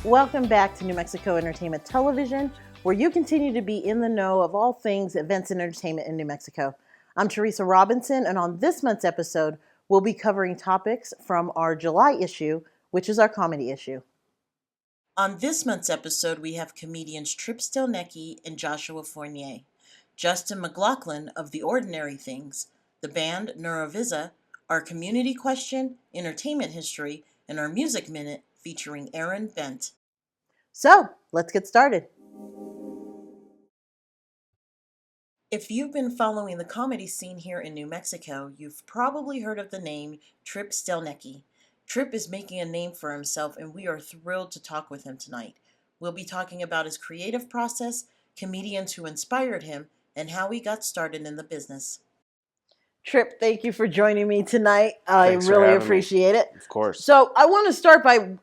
Welcome back to New Mexico Entertainment Television, where you continue to be in the know of all things events and entertainment in New Mexico. I'm Teresa Robinson, and on this month's episode, we'll be covering topics from our July issue, which is our comedy issue. On this month's episode, we have comedians Tripp Stelnicki and Joshua Fournier, Justin McLauchlin of The Ordinary Things, the band Nara Visa, our community question, entertainment history, and our music minute featuring Eryn Bent. So, let's get started. If you've been following the comedy scene here in New Mexico, you've probably heard of the name Tripp Stelnicki. Tripp is making a name for himself, and we are thrilled to talk with him tonight. We'll be talking about his creative process, comedians who inspired him, and how he got started in the business. Tripp, thank you for joining me tonight. I really appreciate it. Of course. So I want to start by,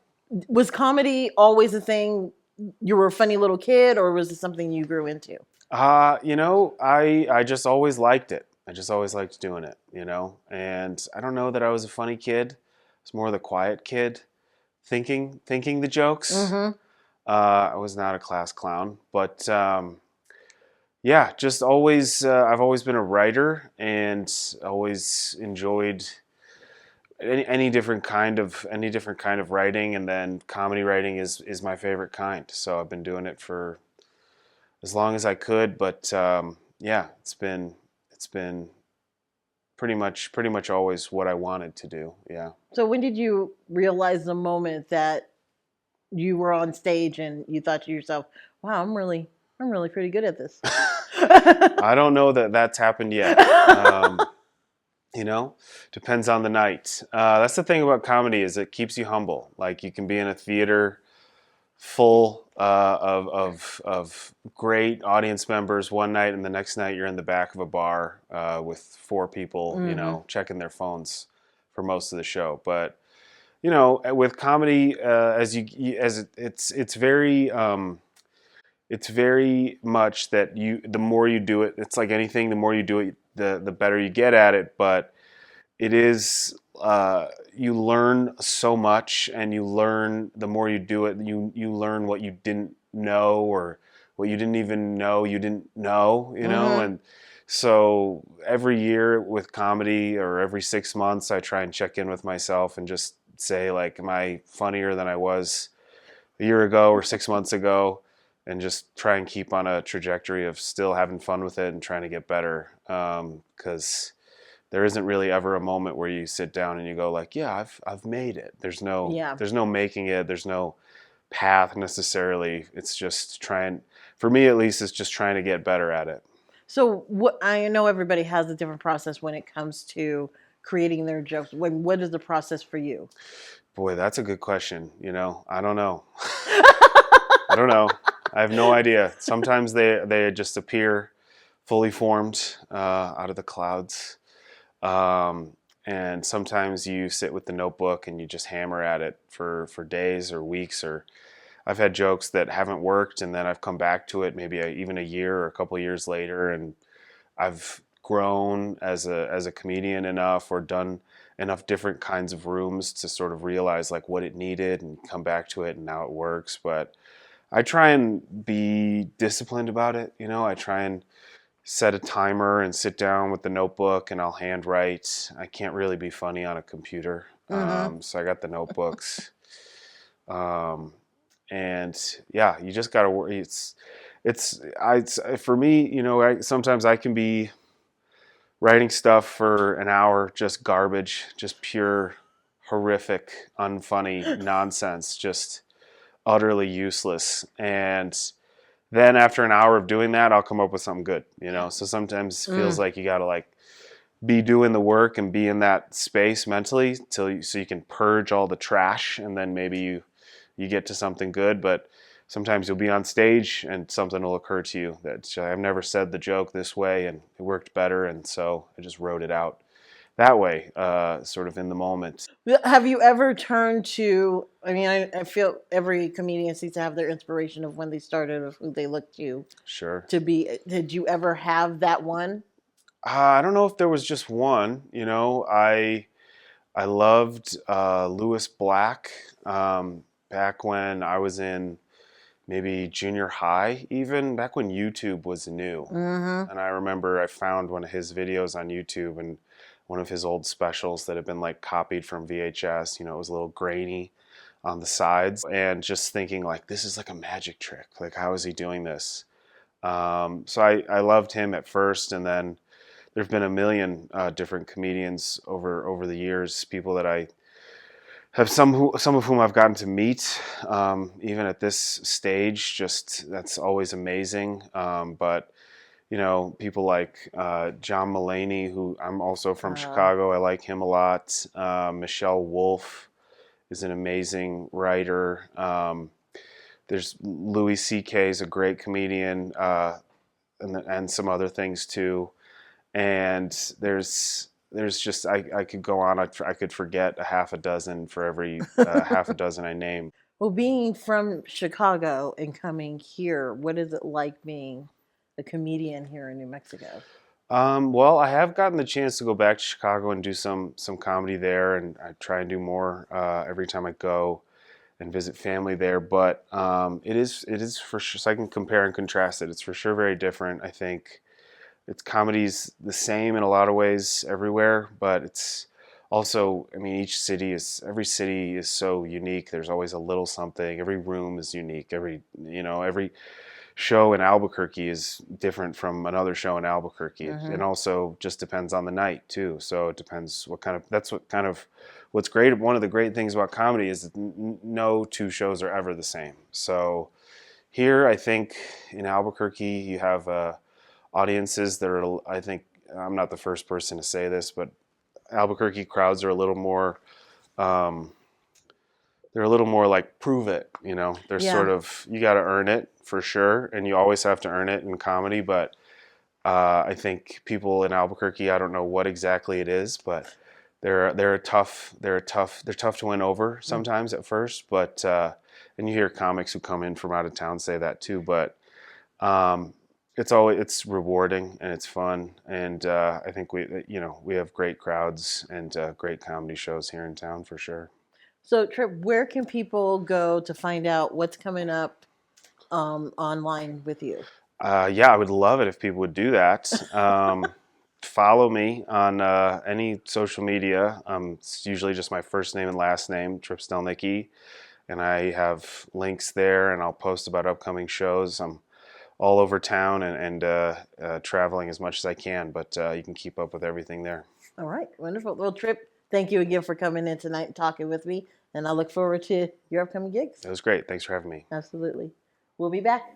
was comedy always a thing? You were a funny little kid, or was it something you grew into? I just always liked it. I just always liked doing it, and I don't know that I was a funny kid. I was more the quiet kid, thinking the jokes. Mm-hmm. I was not a class clown, but yeah, just always. I've always been a writer and always enjoyed any different kind of writing, and then comedy writing is my favorite kind. So I've been doing it for as long as I could, but yeah, it's been pretty much always what I wanted to do. Yeah. So when did you realize the moment that you were on stage and you thought to yourself, "Wow, I'm really pretty good at this"? I don't know that that's happened yet. Depends on the night. That's the thing about comedy, is it keeps you humble. Like, you can be in a theater full of great audience members one night, and the next night you're in the back of a bar with four people, Mm-hmm. checking their phones for most of the show. But with comedy, it's very much that the more you do it, it's like anything. The more you do it, the better you get at it. But it is, you learn so much, and you learn, the more you do it, you learn what you didn't know, or what you didn't even know you didn't know, Mm-hmm. and so every year with comedy, or every 6 months, I try and check in with myself and just say, like, am I funnier than I was a year ago or 6 months ago? And just try and keep on a trajectory of still having fun with it and trying to get better, because there isn't really ever a moment where you sit down and you go, like, yeah, I've made it. There's no making it. There's no path necessarily. It's just for me at least, it's just trying to get better at it. So I know everybody has a different process when it comes to creating their jokes. What is the process for you? Boy, that's a good question. I don't know. I don't know. I have no idea. Sometimes they just appear fully formed out of the clouds. And sometimes you sit with the notebook and you just hammer at it for days or weeks. Or I've had jokes that haven't worked, and then I've come back to it maybe even a year or a couple of years later, and I've grown as a comedian enough, or done enough different kinds of rooms to sort of realize, like, what it needed, and come back to it, and now it works. But I try and be disciplined about it. I try and set a timer and sit down with the notebook, and I'll handwrite. I can't really be funny on a computer. Mm-hmm. So I got the notebooks. And yeah, you just got to worry. For me, sometimes I can be writing stuff for an hour, just garbage, just pure, horrific, unfunny nonsense, just utterly useless. And then after an hour of doing that, I'll come up with something good, So sometimes it feels like you got to, like, be doing the work and be in that space mentally so you can purge all the trash, and then maybe you get to something good. But sometimes you'll be on stage and something will occur to you that I've never said the joke this way, and it worked better, and so I just wrote it out that way, sort of in the moment. Have you ever turned to, I feel every comedian seems to have their inspiration of when they started, of who they look to. Sure. To be. Did you ever have that one? I don't know if there was just one. I loved Lewis Black. back when I was in maybe junior high, even back when YouTube was new. Mm-hmm. And I remember I found one of his videos on YouTube and one of his old specials that had been like copied from VHS. It was a little grainy on the sides, and just thinking like, this is like a magic trick. Like, how is he doing this? So I loved him at first, and then there've been a million different comedians over the years, people that I have some of whom I've gotten to meet, even at this stage. Just that's always amazing. But people like John Mulaney, who I'm also from Chicago. I like him a lot. Michelle Wolf is an amazing writer. There's Louis C.K. is a great comedian, and some other things too. And there's just I could go on. I could forget a half a dozen for every half a dozen I name. Well, being from Chicago and coming here, what is it like being a comedian here in New Mexico? Well, I have gotten the chance to go back to Chicago and do some comedy there, and I try and do more every time I go and visit family there. But it is for sure. So I can compare and contrast it. It's for sure very different. I think it's comedy's the same in a lot of ways everywhere, but it's also, I mean, every city is so unique. There's always a little something. Every room is unique. Every show in Albuquerque is different from another show in Albuquerque. And also just depends on the night too. So it depends what's great. One of the great things about comedy is that no two shows are ever the same. So here, I think in Albuquerque, you have audiences that are, I think, I'm not the first person to say this, but Albuquerque crowds are a little more, they're a little more like, prove it, they're sort of, you got to earn it for sure. And you always have to earn it in comedy. But I think people in Albuquerque, I don't know what exactly it is, but they're tough to win over sometimes at first. But, and you hear comics who come in from out of town say that too, but, it's rewarding and it's fun, and I think we have great crowds and great comedy shows here in town for sure. So, Tripp, where can people go to find out what's coming up online with you? Yeah, I would love it if people would do that. Follow me on any social media. It's usually just my first name and last name, Tripp Stelnicki, and I have links there, and I'll post about upcoming shows. I'm all over town and traveling as much as I can, but you can keep up with everything there. All right, wonderful. Well, Tripp, thank you again for coming in tonight and talking with me, and I look forward to your upcoming gigs. It was great. Thanks for having me. Absolutely. We'll be back.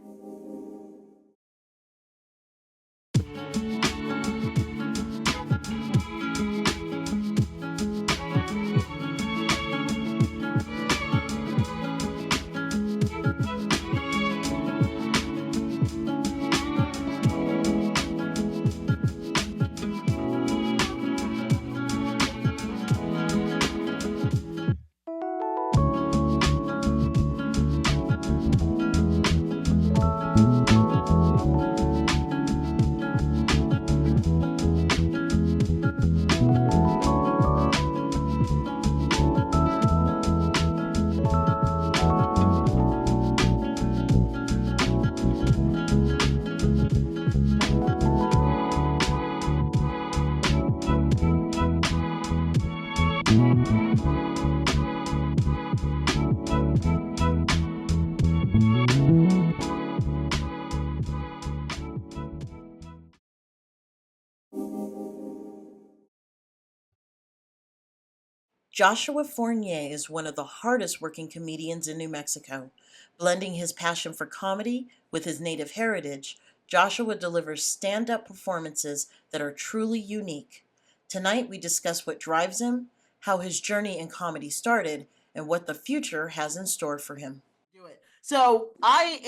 Joshua Fournier is one of the hardest working comedians in New Mexico. Blending his passion for comedy with his native heritage, Joshua delivers stand-up performances that are truly unique. Tonight we discuss what drives him, how his journey in comedy started, and what the future has in store for him. Do it. So I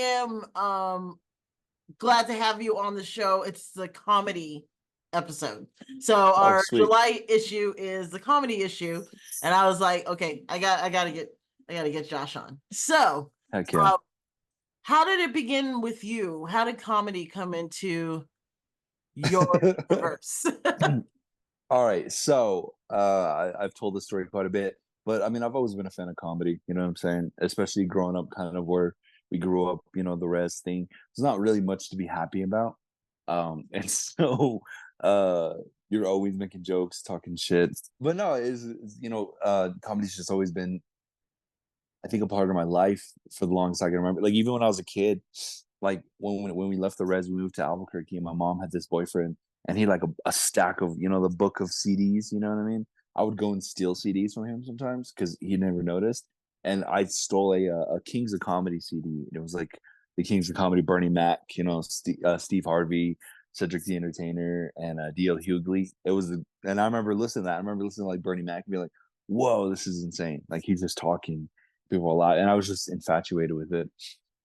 am glad to have you on the show. It's the comedy episode. So our July issue is the comedy issue, and I was like, okay, I gotta get Josh on. So, how did it begin with you? How did comedy come into your universe? All right, so I've told this story quite a bit. But I mean, I've always been a fan of comedy, you know what I'm saying? Especially growing up kind of where we grew up, the res thing. There's not really much to be happy about. And so uh you're always making jokes, talking shit. But no, comedy's just always been, I think, a part of my life for the longest I can remember. Like even when I was a kid, like when we left the res, we moved to Albuquerque, and my mom had this boyfriend, and he had like a stack of the book of CDs. You know what I mean? I would go and steal CDs from him sometimes because he never noticed. And I stole a Kings of Comedy CD. It was like the Kings of Comedy, Bernie Mac, Steve Harvey, Cedric the Entertainer, and D.L. Hughley. And I remember listening to that. I remember listening to like Bernie Mac and be like, "Whoa, this is insane!" Like he's just talking people a lot, and I was just infatuated with it.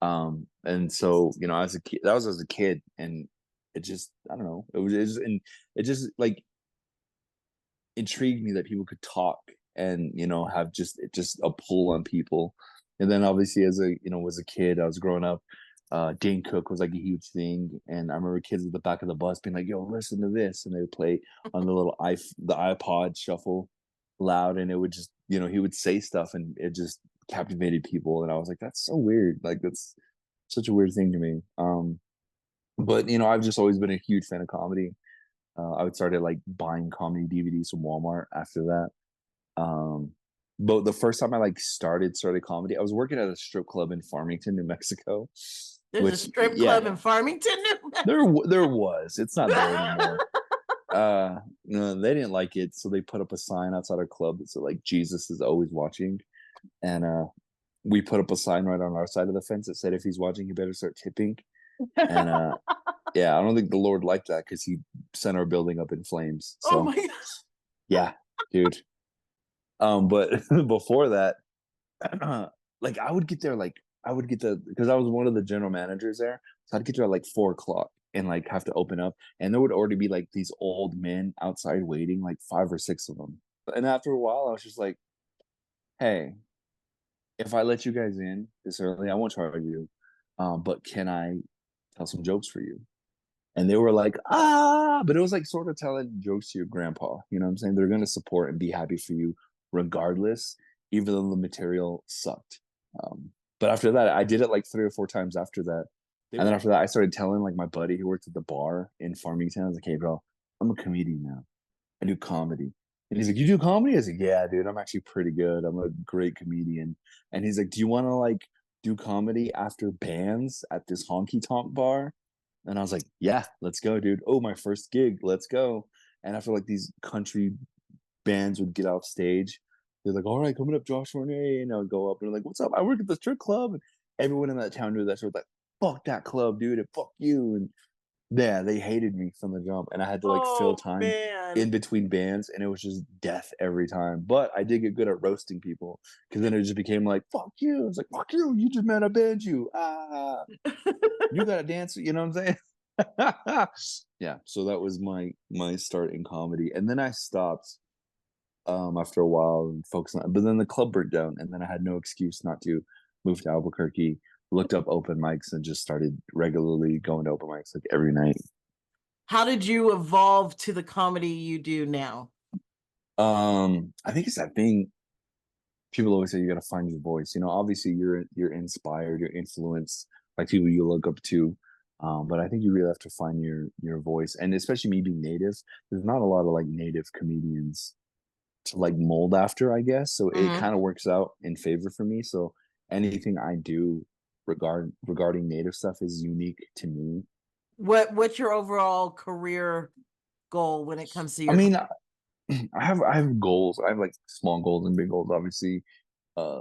And so as a kid, that was as a kid, and it just, I don't know, and it just like intrigued me that people could talk and have just a pull on people. And then obviously as a kid, I was growing up, Dane Cook was like a huge thing, and I remember kids at the back of the bus being like, "Yo, listen to this," and they would play on the iPod shuffle loud, and it would just he would say stuff, and it just captivated people, and I was like, "That's so weird, like that's such a weird thing to me." But I've just always been a huge fan of comedy. I would started like buying comedy DVDs from Walmart after that. But the first time I like started comedy, I was working at a strip club in Farmington, New Mexico. There's a Which, strip yeah, club in Farmington, New there was. It's not there anymore. No, they didn't like it, so they put up a sign outside our club that said like Jesus is always watching, and we put up a sign right on our side of the fence that said if he's watching, he better start tipping. And yeah, I don't think the Lord liked that because he sent our building up in flames. So, Oh my God. yeah, dude. But before that, like I would get because I was one of the general managers there, so I'd get there at like 4 o'clock and like have to open up, and there would already be like these old men outside waiting, like 5 or 6 of them. And after a while, I was just like, "Hey, if I let you guys in this early, I won't charge you, but can I tell some jokes for you?" And they were like, "Ah," but it was like sort of telling jokes to your grandpa. You know what I'm saying? They're going to support and be happy for you regardless, even though the material sucked. But after that, I did it like 3 or 4 times after that. And then after that, I started telling like my buddy who worked at the bar in Farmington, I was like, "Hey, bro, I'm a comedian now. I do comedy." And he's like, "You do comedy?" I was like, "Yeah, dude, I'm actually pretty good. I'm a great comedian." And he's like, "Do you want to like do comedy after bands at this honky tonk bar?" And I was like, "Yeah, let's go, dude. Oh, my first gig. Let's go." And after like these country bands would get off stage, they're like, "All right, coming up, Josh Fournier." And I would go up and I'm like, "What's up? I work at the strip club." And everyone in that town knew that. So like, "Fuck that club, dude, and fuck you." And yeah, they hated me from the jump. And I had to like fill Oh time man. in between bands, and it was just death every time. But I did get good at roasting people because then it just became like, "Fuck you." It's like, "Fuck you. You just mad I banned you. Ah, you got to dance." You know what I'm saying? Yeah. So that was my start in comedy. And then I stopped after a while and focused on, but then the club burnt down, and then I had no excuse not to move to Albuquerque, looked up open mics, and just started regularly going to open mics like every night. How did you evolve to the comedy you do now? I think it's that thing. People always say you got to find your voice. Obviously you're inspired, you're influenced by people you look up to. But I think you really have to find your voice, and especially me being native, there's not a lot of like native comedians to like mold after, I guess. So it Mhm. kind of works out in favor for me. So anything I do regarding native stuff is unique to me. What's your overall career goal when it comes to I your mean, I have goals. I have like small goals and big goals. Obviously,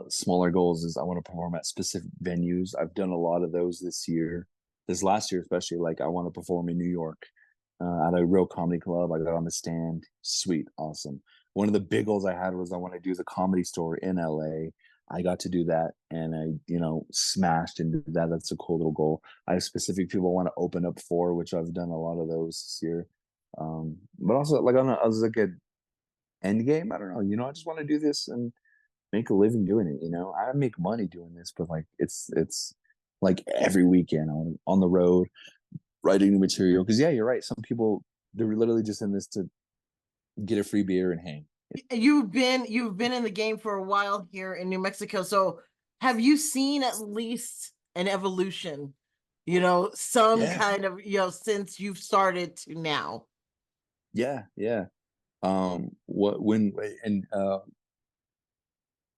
smaller goals is I want to perform at specific venues. I've done a lot of those this year. This last year, especially, like I want to perform in New York at a real comedy club. I got on the stand. Sweet, awesome. One of the big goals I had was I want to do the Comedy Store in LA. I got to do that, and I, smashed and did that. That's a cool little goal. I have specific people I want to open up for, which I've done a lot of those this year. But also like I was like a end game. I don't know. I just want to do this and make a living doing it. I make money doing this, but like it's like every weekend on the road writing the material. Because yeah, you're right. Some people, they're literally just in this to get a free beer and hang. You've been in the game for a while here in New Mexico. So have you seen at least an evolution? Some kind of, since you've started to now. Yeah.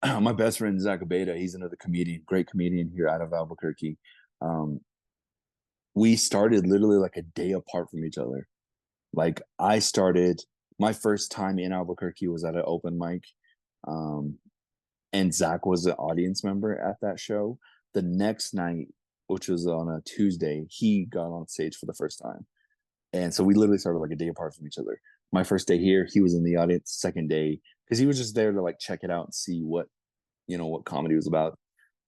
My best friend Zach Abeda, he's another comedian, great comedian here out of Albuquerque. We started literally like a day apart from each other. Like I started my first time in Albuquerque was at an open mic. And Zach was an audience member at that show. The next night, which was on a Tuesday, he got on stage for the first time. And so we literally started like a day apart from each other. My first day here, he was in the audience. Second day, because he was just there to like check it out and see what comedy was about.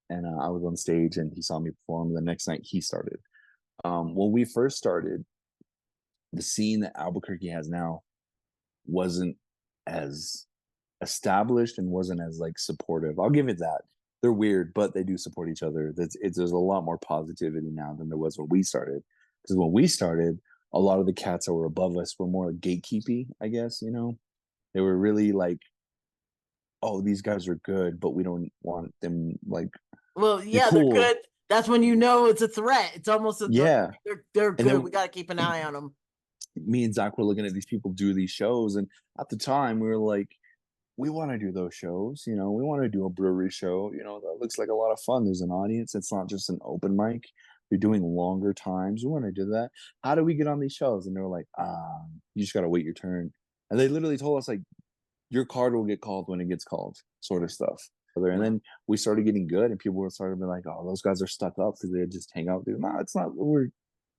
And I was on stage and he saw me perform. The next night he started. When we first started, the scene that Albuquerque has now wasn't as established and wasn't as like supportive. I'll give it that. They're weird, but they do support each other. There's a lot more positivity now than there was when we started. Because when we started, a lot of the cats that were above us were more gatekeepy, I guess, They were really like, oh, these guys are good, but we don't want them like. Well, yeah, cool. They're good. That's when it's a threat. It's almost they're good. We got to keep an eye on them. Me and Zach were looking at these people do these shows, and at the time we were like, we want to do those shows. We want to do a brewery show. That looks like a lot of fun. There's an audience. It's not just an open mic. You're doing longer times. We want to do that. How do we get on these shows? And they were like, you just got to wait your turn. And they literally told us like, your card will get called when it gets called, sort of stuff. And then we started getting good, and people were starting to be like, oh, those guys are stuck up because they just hang out. No, it's not. We're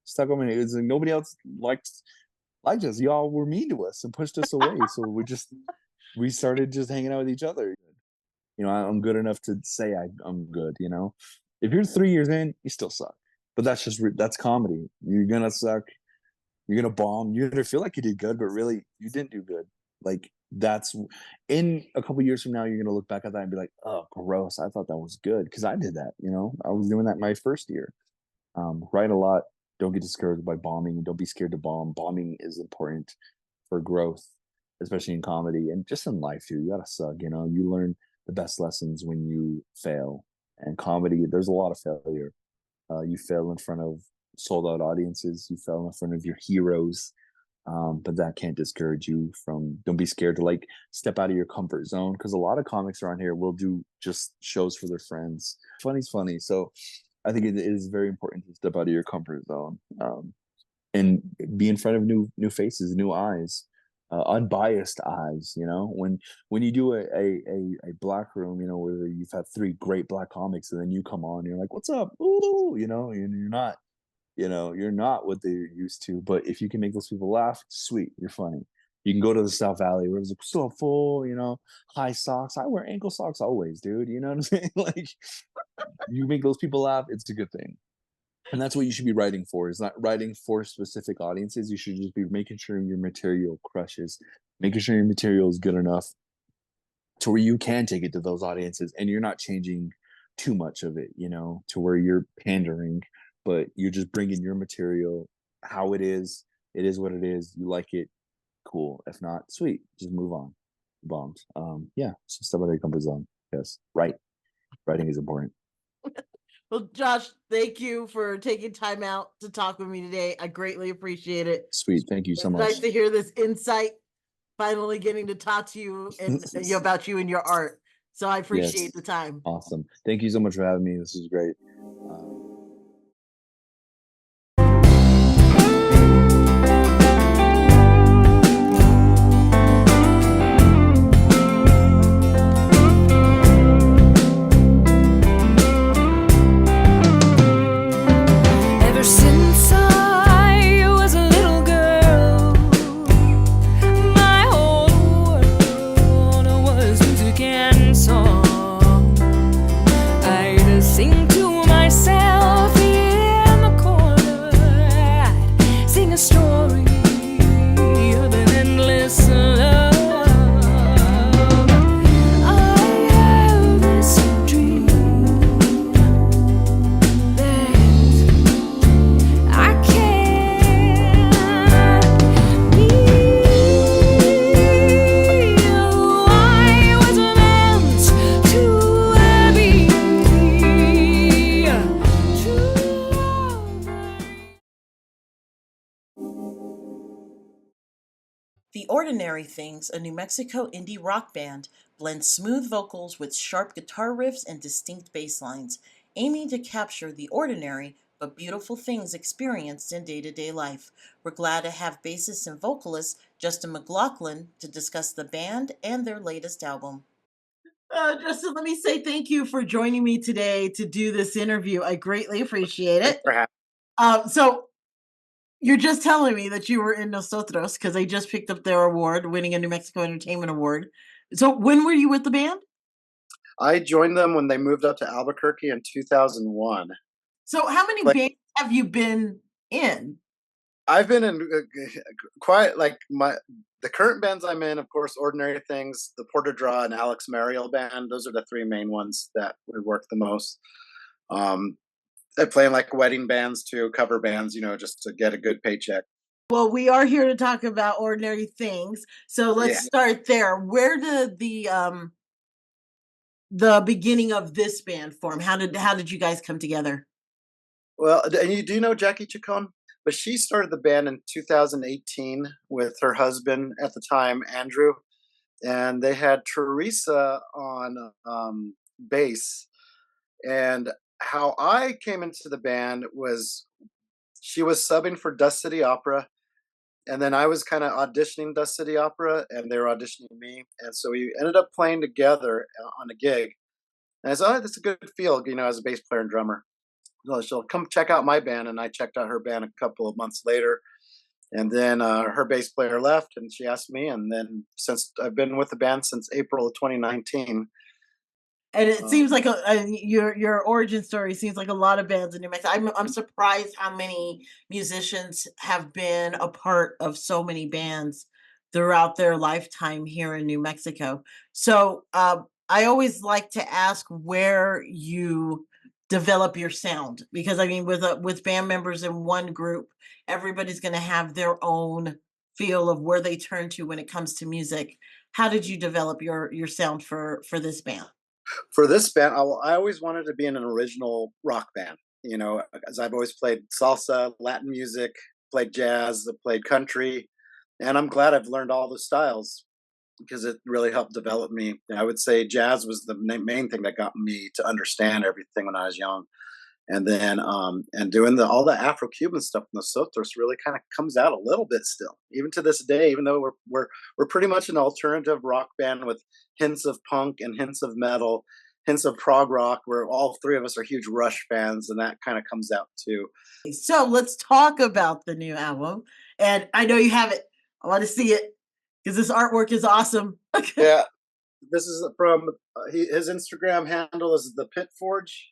stuck up. It's like nobody else liked us. Y'all were mean to us and pushed us away. So we started just hanging out with each other. I'm good enough to say I'm good. If you're 3 years in, you still suck. But that's comedy. You're gonna suck. You're gonna bomb. You're gonna feel like you did good, but really you didn't do good. Like that's in a couple years from now, you're gonna look back at that and be like, oh, gross. I thought that was good because I did that. I was doing that my first year. Write a lot. Don't get discouraged by bombing. Don't be scared to bomb. Bombing is important for growth, especially in comedy and just in life too. You gotta suck. You learn the best lessons when you fail. And comedy, there's a lot of failure. You fail in front of sold out audiences. You fail in front of your heroes. But that can't discourage you from. Don't be scared to like step out of your comfort zone, because a lot of comics around here will do just shows for their friends. Funny's funny. So I think it is very important to step out of your comfort zone, and be in front of new faces, new eyes, unbiased eyes. When you do a black room, where you've had 3 great black comics, and then you come on, you're like, what's up? Ooh, and you're not. You're not what they're used to. But if you can make those people laugh, sweet, you're funny. You can go to the South Valley where it's like so full, high socks. I wear ankle socks always, dude. You know what I'm saying? Like, you make those people laugh, it's a good thing. And that's what you should be writing for. Is not writing for specific audiences. You should just be making sure your material crushes, making sure your material is good enough to where you can take it to those audiences, and you're not changing too much of it, to where you're pandering, but you're just bringing your material how it is. It is what it is. You like it, cool. If not, sweet, just move on. Bombed. So step out of your comfort zone. Yes, writing is important. Well, Josh, thank you for taking time out to talk with me today. I greatly appreciate it. Sweet, thank you so much. Nice to hear this insight. Finally getting to talk to you and about you and your art. So I appreciate the time. Awesome. Thank you so much for having me. This is great. Sing to myself The Ordinary Things, a New Mexico indie rock band, blends smooth vocals with sharp guitar riffs and distinct bass lines, aiming to capture the ordinary but beautiful things experienced in day-to-day life. We're glad to have bassist and vocalist Justin McLauchlin to discuss the band and their latest album. Justin, let me say thank you for joining me today to do this interview. I greatly appreciate Thanks it. for having. So you're just telling me that you were in Nosotros because they just picked up their award, winning a New Mexico Entertainment Award. So when were you with the band? I joined them when they moved up to Albuquerque in 2001. So how many Like, bands have you been in? I've been in quite like the current bands I'm in, of course, Ordinary Things, the Porter Draw, and Alex Mariel band. Those are the three main ones that we work the most. I play in like wedding bands too, cover bands, just to get a good paycheck. Well, we are here to talk about Ordinary Things. So let's Yeah. start there. Where did the beginning of this band form? How did you guys come together? Well, and you do know Jackie Chacon, but she started the band in 2018 with her husband at the time, Andrew, and they had Teresa on bass. And how I came into the band was she was subbing for Dust City Opera, and then I was kind of auditioning Dust City Opera, and they were auditioning me, and so we ended up playing together on a gig. And I said, "Oh, that's a good feel, as a bass player and drummer." So she'll come check out my band, and I checked out her band a couple of months later. And then her bass player left, and she asked me. And then since I've been with the band since April of 2019. And it seems like your origin story seems like a lot of bands in New Mexico. I'm surprised how many musicians have been a part of so many bands throughout their lifetime here in New Mexico. So I always like to ask where you develop your sound, because I mean with band members in one group, everybody's going to have their own feel of where they turn to when it comes to music. How did you develop your sound for this band? For this band, I always wanted to be in an original rock band, as I've always played salsa, Latin music, played jazz, played country. And I'm glad I've learned all the styles because it really helped develop me. I would say jazz was the main thing that got me to understand everything when I was young. And then and doing all the Afro-Cuban stuff in the Sotos really kind of comes out a little bit still, even to this day. Even though we're pretty much an alternative rock band with hints of punk and hints of metal, hints of prog rock. Where all three of us are huge Rush fans, and that kind of comes out too. So let's talk about the new album. And I know you have it. I want to see it because this artwork is awesome. Yeah, this is from his Instagram handle is the Pit Forge.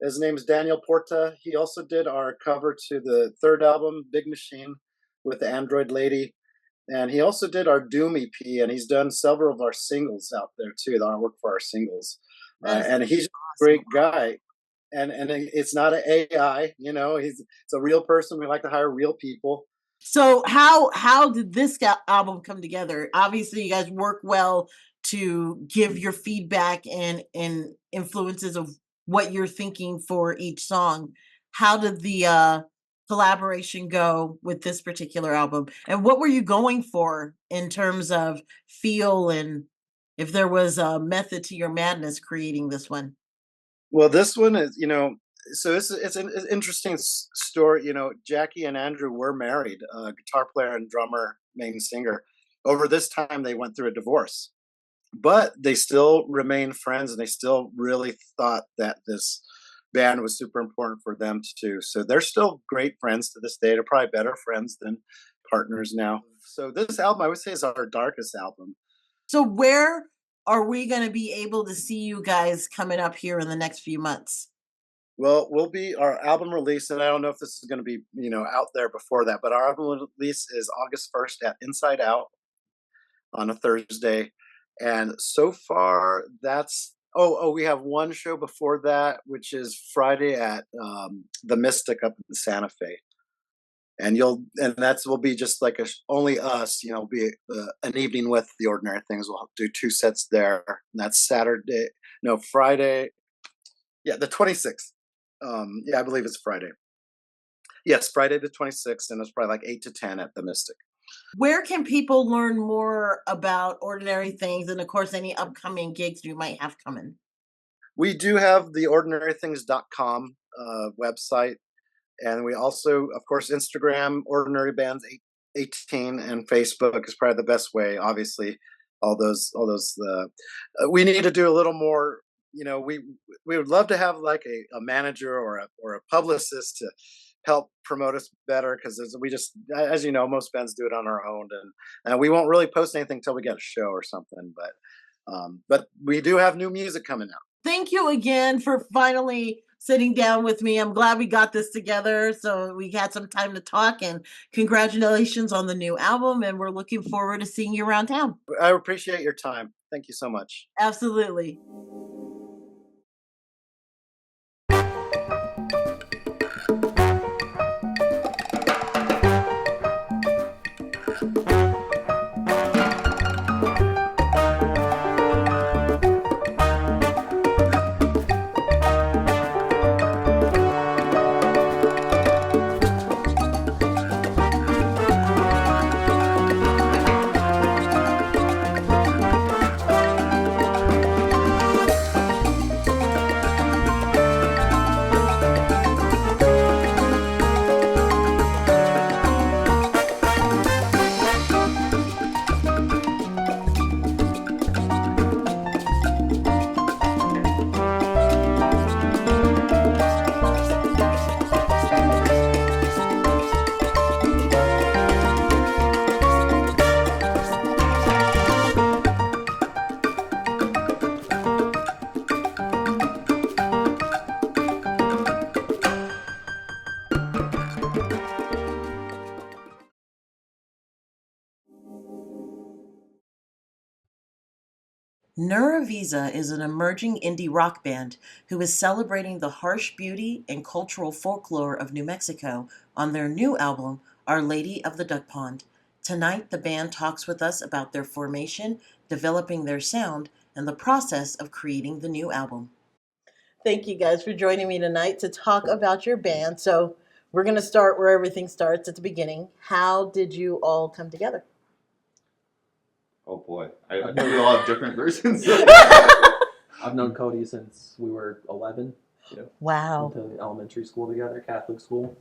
His name is Daniel Porta. He also did our cover to the third album, Big Machine, with the Android Lady. And he also did our Doom EP, and he's done several of our singles out there too, the artwork for our singles. And he's a great guy. And it's not an AI, it's a real person. We like to hire real people. So how did this album come together? Obviously, you guys work well to give your feedback and influences of what you're thinking for each song. How did the collaboration go with this particular album? And what were you going for in terms of feel, and if there was a method to your madness creating this one? Well, this one is, so it's an interesting story. Jackie and Andrew were married, guitar player and drummer, main singer. Over this time, they went through a divorce, but they still remain friends, and they still really thought that this band was super important for them too. So they're still great friends to this day. They're probably better friends than partners now. So this album, I would say, is our darkest album. So where are we going to be able to see you guys coming up here in the next few months? Well, we'll be our album release, and I don't know if this is going to be, out there before that, but our album release is August 1st at Inside Out on a Thursday. And so far, that's we have one show before that, which is Friday at the Mystic up in Santa Fe. And that's will be just like only us, be an evening with the Ordinary Things. We'll do two sets there. And that's Friday. Yeah, the 26th. I believe it's Friday. Yes, Friday the 26th, and it's probably like 8 to 10 at the Mystic. Where can people learn more about Ordinary Things and, of course, any upcoming gigs you might have coming? We do have the ordinarythings.com website. And we also, of course, Instagram, Ordinary Bands 18, and Facebook is probably the best way. Obviously, all those. We need to do a little more. We would love to have like a manager or a publicist to help promote us better, because we just, as you know, most bands do it on our own, and we won't really post anything until we get a show or something. But we do have new music coming out. Thank you again for finally sitting down with me. I'm glad we got this together so we had some time to talk, and congratulations on the new album, and we're looking forward to seeing you around town. I appreciate your time. Thank you so much. Absolutely. Nara Visa is an emerging indie rock band who is celebrating the harsh beauty and cultural folklore of New Mexico on their new album, Our Lady of the Duck Pond. Tonight, the band talks with us about their formation, developing their sound, and the process of creating the new album. Thank you guys for joining me tonight to talk about your band. So we're going to start where everything starts, at the beginning. How did you all come together? Oh boy, I think we all have different versions. I've known Cody since we were 11. Wow. Went to elementary school together, Catholic school.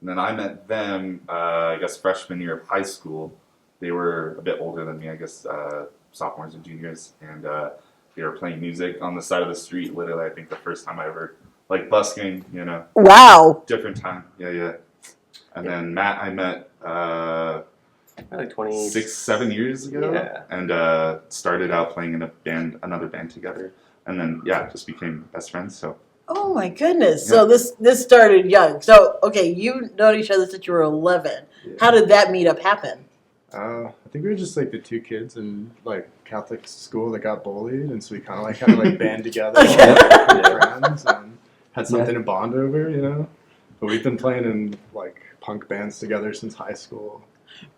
And then I met them, I guess, freshman year of high school. They were a bit older than me, I guess, sophomores and juniors. And they were playing music on the side of the street, literally, I think the first time I ever, like, busking, Wow. Different time. Yeah. And then Matt, I met Like 26, 7 years ago. Yeah. And started out playing in another band together. And then, just became best friends, so. Oh my goodness. Yeah. So this started young. So, okay, you known each other since you were 11. Yeah. How did that meetup happen? I think we were just like the two kids in like Catholic school that got bullied, and so we kind of had to like band together, like, friends, and had something to bond over, But we've been playing in like punk bands together since high school.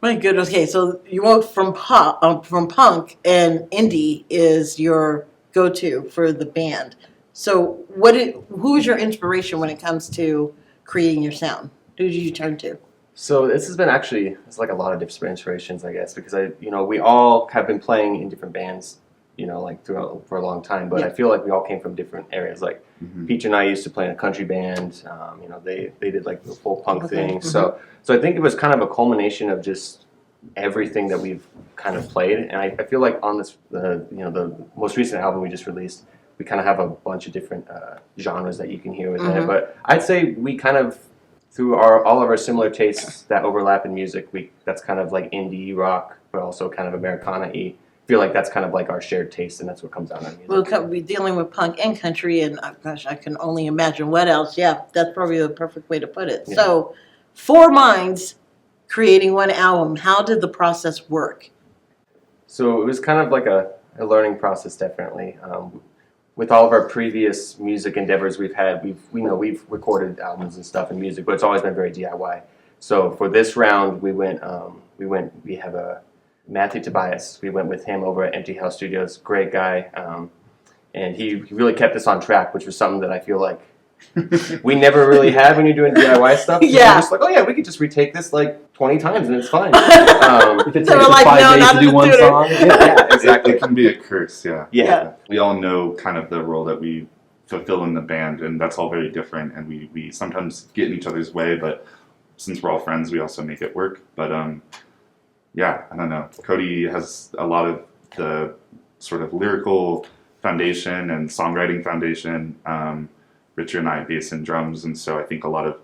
My goodness. Okay, so you went from punk, and indie is your go-to for the band. So who was your inspiration when it comes to creating your sound? Who did you turn to? So this has been it's like a lot of different inspirations, I guess, because we all have been playing in different bands, like throughout for a long time. But Yeah. I feel like we all came from different areas. Like Mhm. Peach and I used to play in a country band. They did like the full punk Okay. thing. Mhm. So I think it was kind of a culmination of just everything that we've kind of played. And I feel like on the most recent album we just released, we kind of have a bunch of different genres that you can hear within Mhm. it. But I'd say we kind of, through all of our similar tastes that overlap in music, that's kind of like indie rock, but also kind of Americana-y. I feel like that's kind of like our shared taste, and that's what comes out in music. We'll be dealing with punk and country, and gosh, I can only imagine what else. Yeah, that's probably the perfect way to put it. Yeah. So, 4 minds creating one album. How did the process work? So it was kind of like a learning process, definitely. With all of our previous music endeavors we've had, we've recorded albums and stuff and music, but it's always been very DIY. So for this round, we have a Matthew Tobias. We went with him over at Empty House Studios. Great guy, and he really kept us on track, which was something that I feel like we never really have when you're doing DIY stuff. Yeah. We're just like, oh yeah, we could just retake this like 20 times and it's fine. If it takes They were us like, 5 no, days not to in do the one tutor. song, Yeah, exactly. It can be a curse, yeah. Yeah. We all know kind of the role that we fulfill in the band, and that's all very different, and we sometimes get in each other's way, but since we're all friends, we also make it work. But yeah, I don't know. Cody has a lot of the sort of lyrical foundation and songwriting foundation. Richard and I bass and drums, and so I think a lot of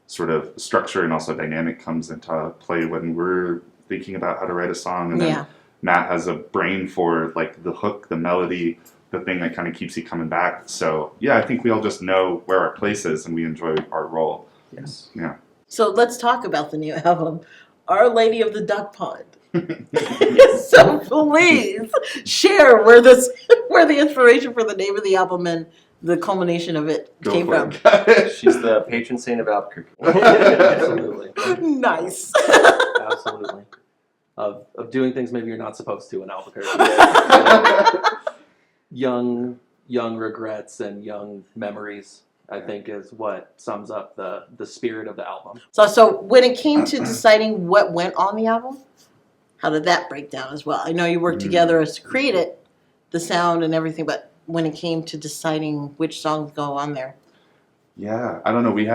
sort of structure and also dynamic comes into play when we're thinking about how to write a song. And then Matt has a brain for like the hook, the melody, the thing that kind of keeps you coming back. So yeah, I think we all just know where our place is and we enjoy our role. Yes. Yeah. So let's talk about the new album, Our Lady of the Duck Pond. So please share where the inspiration for the name of the album and the culmination of it came from. She's the patron saint of Albuquerque. Absolutely. Nice. Absolutely. Of doing things maybe you're not supposed to in Albuquerque. young regrets and young memories, I think, is what sums up the spirit of the album. So when it came to deciding what went on the album, how did that break down as well? I know you worked together as to create it, the sound and everything, but when it came to deciding which songs go on there. Yeah, I don't know. We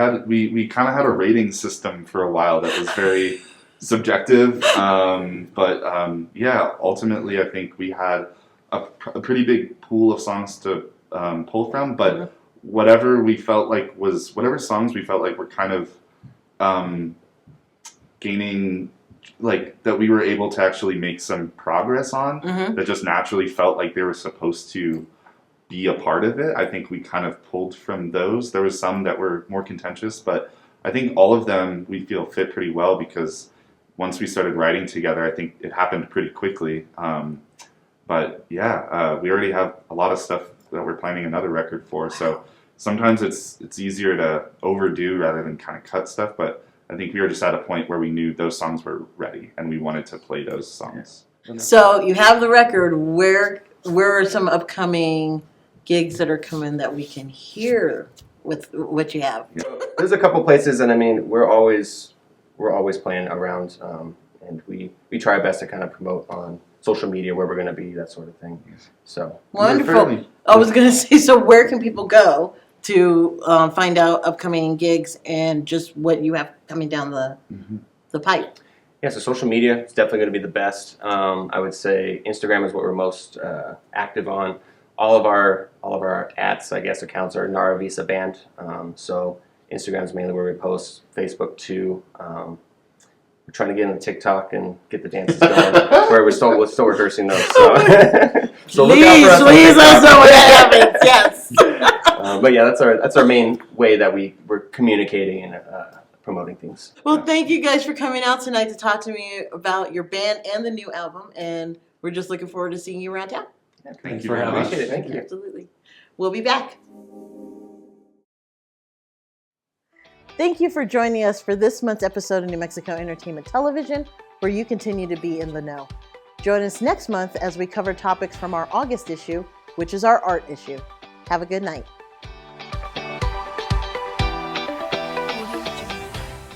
kind of had a rating system for a while that was very subjective, but yeah, ultimately I think we had a pretty big pool of songs to pull from, but whatever songs we felt like were kind of gaining, like that we were able to actually make some progress on, that just naturally felt like they were supposed to be a part of it. I think we kind of pulled from those. There was some that were more contentious, but I think all of them we feel fit pretty well because once we started writing together, I think it happened pretty quickly. But yeah, we already have a lot of stuff that we're planning another record for. So sometimes it's easier to overdo rather than kind of cut stuff. But I think we were just at a point where we knew those songs were ready and we wanted to play those songs. So you have the record. Where are some upcoming gigs that are coming that we can hear with what you have? There's a couple places, and I mean, we're always playing around, and we try our best to kind of promote on social media where we're going to be, that sort of thing. So Wonderful. I was going to say, so where can people go to find out upcoming gigs and just what you have coming down the pipe? Yeah, so social media is definitely going to be the best. I would say Instagram is what we're most active on. All of our @, I guess, accounts are Nara Visa Band. So Instagram is mainly where we post. Facebook too. We're trying to get into TikTok and get the dances going. Where we're still rehearsing those. So, so look out for us. Please let us know when that happens. Yes. But yeah, that's our main way that we're communicating and promoting things. Well, thank you guys for coming out tonight to talk to me about your band and the new album, and we're just looking forward to seeing you around town. Thank you very much. Appreciate it. Thank you. Absolutely. We'll be back. Thank you for joining us for this month's episode of New Mexico Entertainment Television, where you continue to be in the know. Join us next month as we cover topics from our August issue, which is our art issue. Have a good night.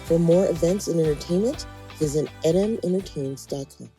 For more events and entertainment, visit nmentertains.com.